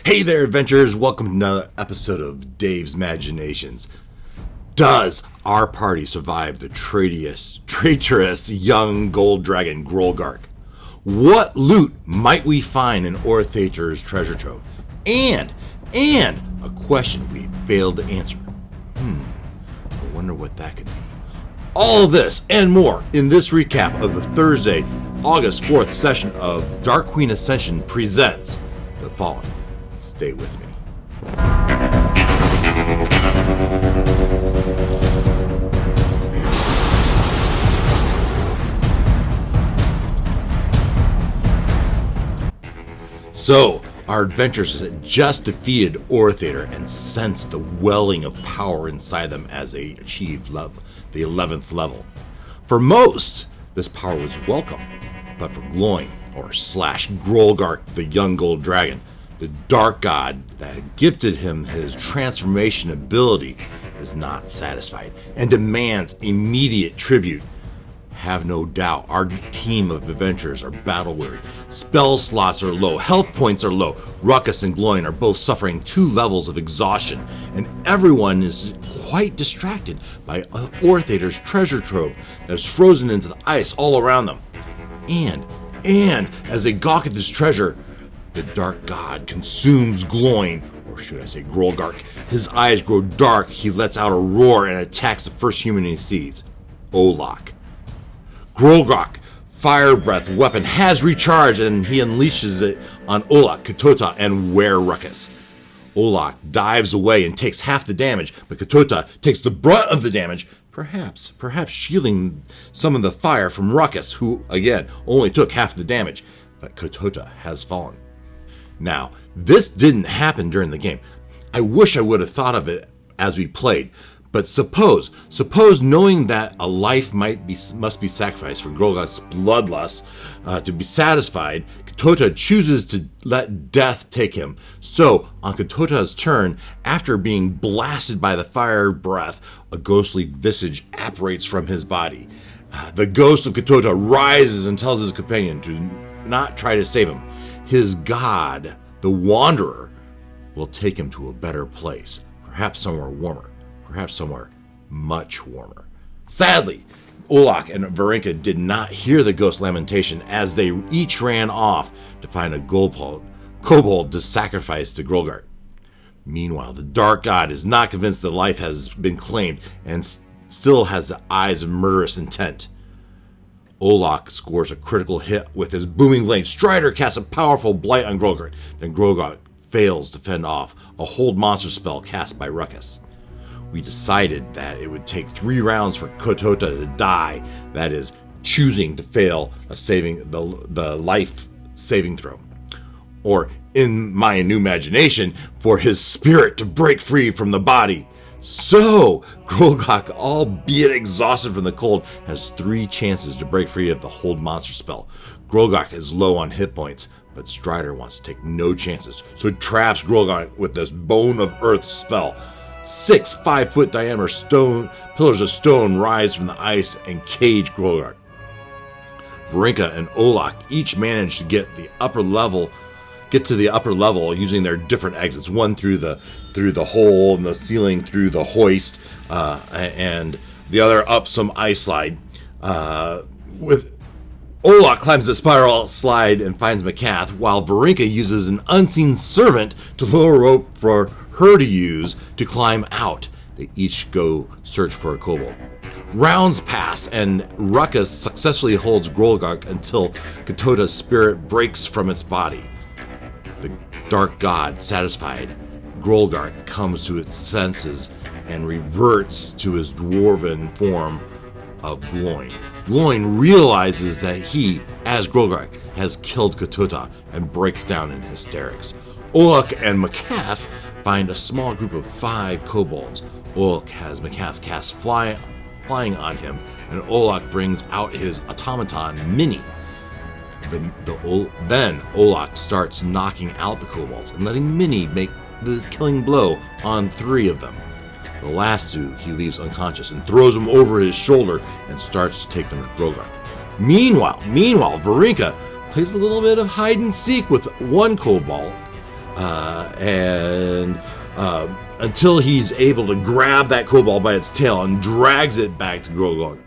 Hey there, adventurers! Welcome to another episode of Dave's Maginations. Does our party survive the traitorous young gold dragon Grolgark? What loot might we find in Arauthator's treasure trove? And a question we failed to answer. I wonder what that could be. All this and more in this recap of the Thursday, August 4th session of Dark Queen Ascension presents The Fallen. Stay with me. So, our adventurers had just defeated Arauthator and sensed the welling of power inside them as they achieved the 11th level. For most, this power was welcome, but for Gloin, or Grolgark, the young gold dragon, the dark god that had gifted him his transformation ability, is not satisfied and demands immediate tribute. Have no doubt, our team of adventurers are battle-weary. Spell slots are low, health points are low. Ruckus and Gloin are both suffering 2 levels of exhaustion, and everyone is quite distracted by Arauthator's treasure trove that is frozen into the ice all around them. And as they gawk at this treasure, the dark god consumes Gloin, or should I say Grolgark. His eyes grow dark, he lets out a roar and attacks the first human he sees, Olak. Grolgark, fire breath weapon, has recharged and he unleashes it on Olak, Katota, and Ruckus. Olak dives away and takes half the damage, but Katota takes the brunt of the damage, perhaps shielding some of the fire from Ruckus, who, again, only took half the damage, but Katota has fallen. Now, this didn't happen during the game. I wish I would have thought of it as we played, but suppose knowing that a life must be sacrificed for Grolgark's bloodlust to be satisfied, Katota chooses to let death take him. So, on Katota's turn, after being blasted by the fire breath, a ghostly visage apparates from his body. The ghost of Katota rises and tells his companion to not try to save him. His god, the Wanderer, will take him to a better place, perhaps somewhere warmer, perhaps somewhere much warmer. Sadly, Olak and Varinka did not hear the ghost lamentation as they each ran off to find a kobold to sacrifice to Grolgark. Meanwhile, the dark god is not convinced that life has been claimed and still has the eyes of murderous intent. Olak scores a critical hit with his booming blade. Strider casts a powerful blight on Grolgark. Then Grolgark fails to fend off a hold monster spell cast by Ruckus. We decided that it would take 3 rounds for Katota to die, that is, choosing to fail the life saving throw. Or, in my new imagination, for his spirit to break free from the body. So, Grolgark, albeit exhausted from the cold, has 3 chances to break free of the hold monster spell. Grolgark is low on hit points, but Strider wants to take no chances, so it traps Grolgark with this Bone of Earth spell. 6 5-foot diameter pillars of stone rise from the ice and cage Grolgark. Varinka and Olak each manage to get to the upper level using their different exits. One through the hole in the ceiling through the hoist, and the other up some ice slide. With Olak climbs the spiral slide and finds Macath, while Varinka uses an unseen servant to lower a rope for her to use to climb out. They each go search for a kobold. Rounds pass, and Ruckus successfully holds Grolgark until Katota's spirit breaks from its body. The dark god, satisfied, Grolgark comes to its senses and reverts to his dwarven form of Gloin. Gloin realizes that he, as Grolgark, has killed Katota and breaks down in hysterics. Olak and Macath find a small group of 5 kobolds. Olak has Macath cast flying on him, and Olak brings out his automaton, Minnie. Then Olak starts knocking out the kobolds and letting Minnie make the killing blow on 3 of them. The last 2 he leaves unconscious and throws them over his shoulder and starts to take them to Grolgark. Meanwhile, Varinka plays a little bit of hide and seek with one kobold and until he's able to grab that kobold by its tail and drags it back to Grolgark.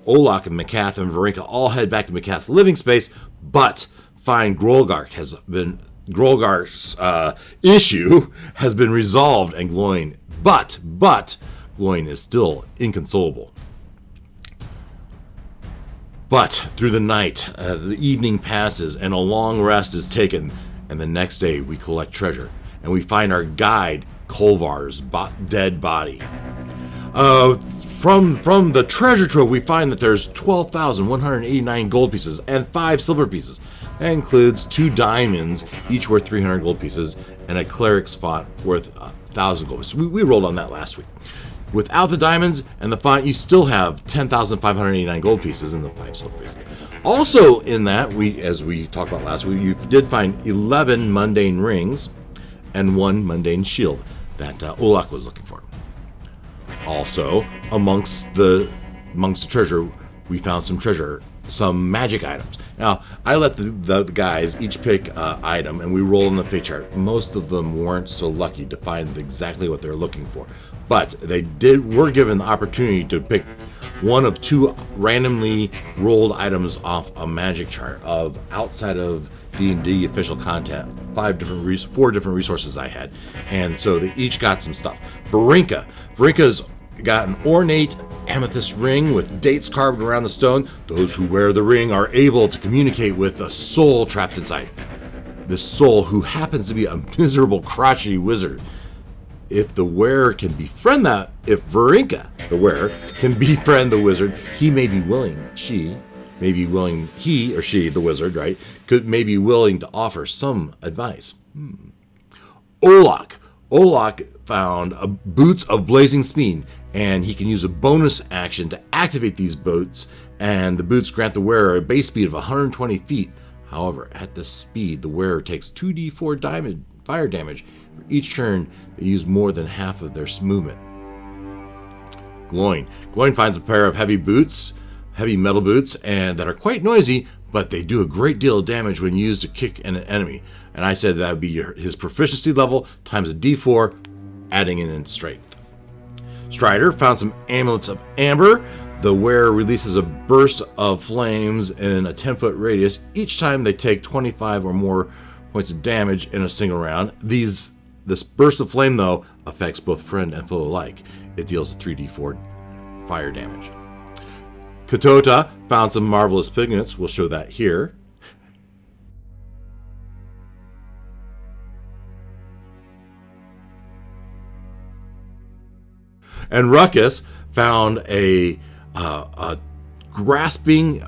Olak and Makath and Varinka all head back to Makath's living space, but find Grolgark's issue has been resolved, and Gloin, but Gloin is still inconsolable. But through the night, the evening passes, and a long rest is taken, and the next day we collect treasure, and we find our guide, Kolvar's dead body. From the treasure trove, we find that there's 12,189 gold pieces and 5 silver pieces. That includes 2 diamonds, each worth 300 gold pieces, and a cleric's font worth 1,000 gold pieces. We rolled on that last week. Without the diamonds and the font, you still have 10,589 gold pieces and the 5 silver pieces. Also in that, as we talked about last week, you did find 11 mundane rings and 1 mundane shield that Olak was looking for. Also, amongst the treasure, we found some magic items. Now, I let the guys each pick an item, and we roll in the fate chart. Most of them weren't so lucky to find exactly what they're looking for, but were given the opportunity to pick one of 2 randomly rolled items off a magic chart of outside of D&D official content. 4 different resources I had, and so they each got some stuff. Varinka's got an ornate amethyst ring with dates carved around the stone. Those who wear the ring are able to communicate with a soul trapped inside. This soul, who happens to be a miserable, crotchety wizard. If Varinka, the wearer, can befriend the wizard, he, the wizard, right, may be willing to offer some advice. Olak found boots of blazing speed, and he can use a bonus action to activate these boots, and the boots grant the wearer a base speed of 120 feet. However, at this speed, the wearer takes 2d4 fire damage for each turn they use more than half of their movement. Gloin finds a pair of heavy metal boots, and that are quite noisy, but they do a great deal of damage when used to kick an enemy. And I said that would be his proficiency level times a d4, adding in strength. Strider found some amulets of amber. The wearer releases a burst of flames in a 10-foot radius each time they take 25 or more points of damage in a single round. This burst of flame, though, affects both friend and foe alike. It deals a 3d4 fire damage. Katota found some marvelous pigments. We'll show that here. And Ruckus found a grasping.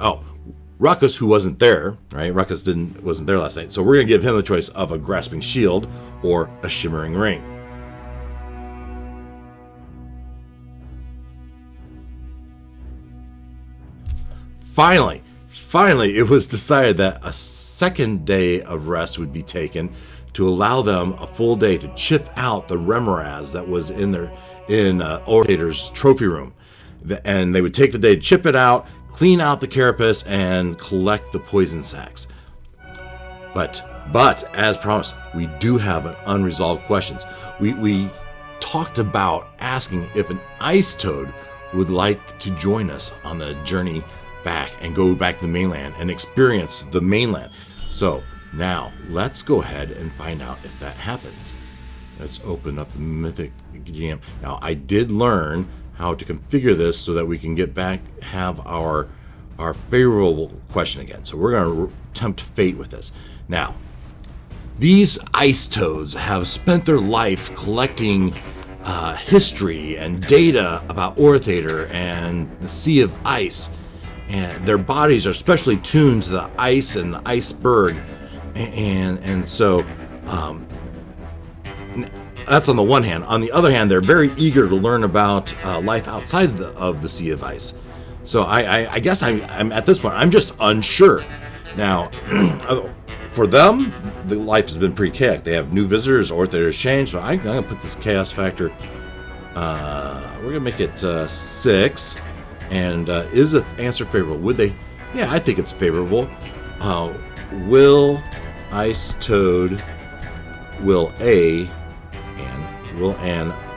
Ruckus, who wasn't there, right? Ruckus wasn't there last night, so we're gonna give him the choice of a grasping shield or a shimmering ring. Finally, it was decided that a second day of rest would be taken to allow them a full day to chip out the remoraz that was in Arauthator's trophy room. And they would take the day to chip it out, clean out the carapace, and collect the poison sacks. But as promised, we do have an unresolved questions. We talked about asking if an ice toad would like to join us on the journey back and go back to the mainland and experience the mainland. So now let's go ahead and find out if that happens. Let's open up the Mythic GM. Now, I did learn how to configure this so that we can have our favorable question again. So we're going to tempt fate with this. Now, these ice toads have spent their life collecting history and data about Arauthator and the Sea of Ice, and their bodies are specially tuned to the ice and the iceberg, and so that's on the one hand. On the other hand, they're very eager to learn about life outside of the Sea of Ice. So I guess I'm at this point, I'm just unsure. Now, for them, the life has been pretty chaotic. They have new visitors, Arauthator's changed, so I'm going to put this chaos factor, we're going to make it 6. And is the answer favorable? Would they? Yeah, I think it's favorable. Will Ice Toad will an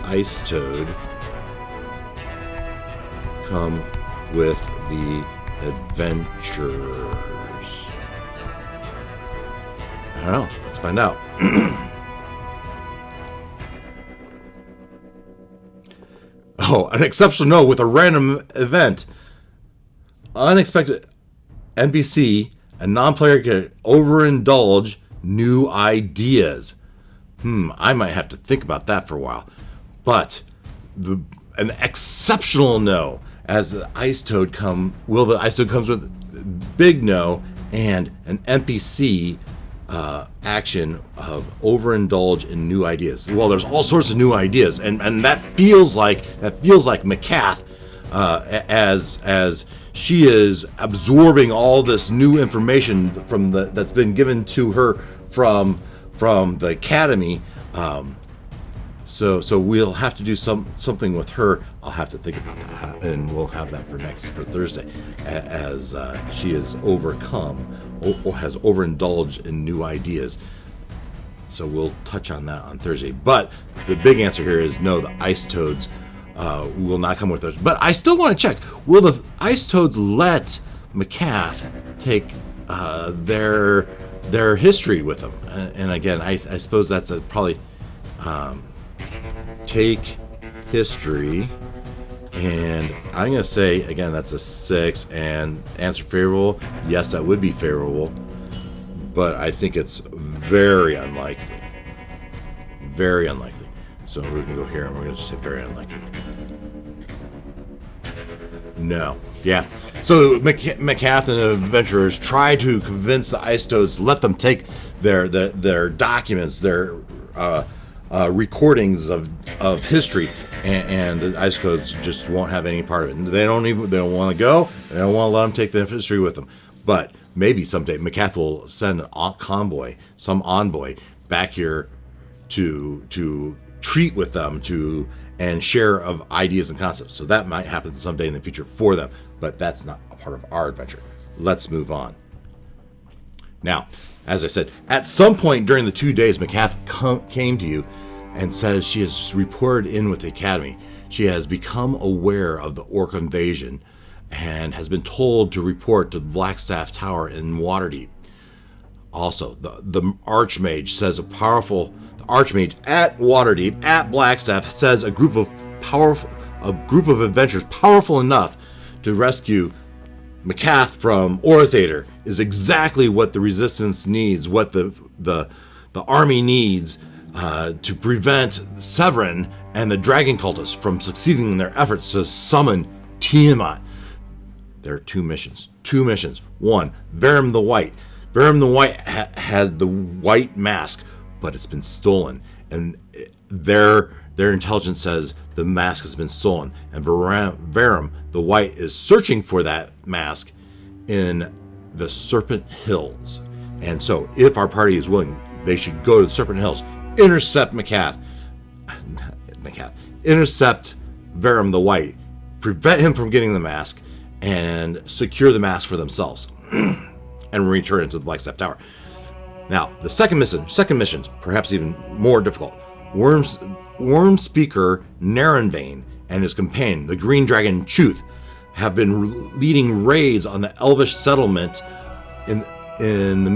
ice toad come with the adventurers? I don't know. Let's find out. Oh, an exceptional no with a random event. Unexpected NPC, a non-player can overindulge new ideas. I might have to think about that for a while. But an exceptional no, as the ice toad comes with big no and an NPC action of overindulge in new ideas. Well, there's all sorts of new ideas, and that feels like Macath, as she is absorbing all this new information that's been given to her from the academy. So we'll have to do something with her. I'll have to think about that, and we'll have that for Thursday, as she is overcome or has overindulged in new ideas. So we'll touch on that on Thursday. But the big answer here is no, the ice toads will not come with us. But I still want to check, will the ice toads let Macath take their history with them? And again, I suppose that's probably take history, and I'm going to say, again, that's a 6, and answer favorable. Yes, that would be favorable, but I think it's very unlikely. Very unlikely. So we're going to go here, and we're going to just say very unlikely. No. Yeah. So Macath and the adventurers try to convince the ice toads to let them take their documents, their recordings of history, and the ice toads just won't have any part of it. They don't want to go. They don't want to let them take the history with them. But maybe someday Macath will send some envoy back here to treat with them, and share of ideas and concepts. So that might happen someday in the future for them, but that's not a part of our adventure. Let's move on. Now, as I said, at some point during the 2 days, Macath came to you and says she has reported in with the academy. She has become aware of the orc invasion and has been told to report to the Blackstaff Tower in Waterdeep. Also, the Archmage says the Archmage at Waterdeep, at Blackstaff, says a group of adventurers powerful enough to rescue Macath from Arauthator is exactly what the Resistance needs, what the army needs to prevent Severin and the Dragon Cultists from succeeding in their efforts to summon Tiamat. There are two missions. One, Verum the White. Verum the White had the white mask, but it's been stolen, and their intelligence says the mask has been stolen, and Verum the White is searching for that mask in the Serpent Hills. And so if our party is willing, they should go to the Serpent Hills, intercept intercept Verum the White, prevent him from getting the mask, and secure the mask for themselves, and return it to the Blackstaff Tower. Now, the second mission, perhaps even more difficult. Worm Speaker Narenvane and his companion, the Green Dragon Chuth, have been leading raids on the Elvish settlement in the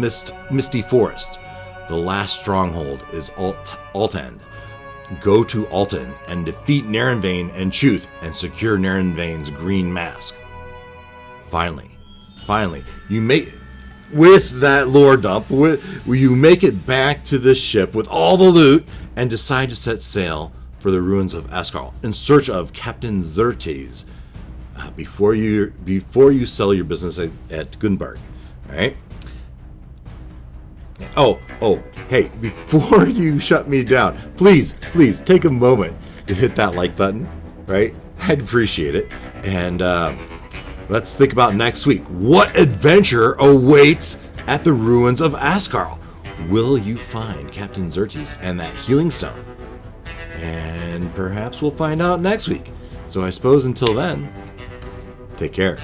Misty Forest. The last stronghold is Altend. Go to Alten and defeat Narenvane and Chuth and secure Narenvane's green mask. Finally, you make... With that lore dump, you make it back to this ship with all the loot and decide to set sail for the ruins of Askarl in search of Captain Xerxes before you sell your business at Gunberg. All right? Oh, hey, before you shut me down, please take a moment to hit that like button, right? I'd appreciate it. And let's think about next week. What adventure awaits at the ruins of Askarl? Will you find Captain Xerxes and that healing stone? And perhaps we'll find out next week. So I suppose until then, take care.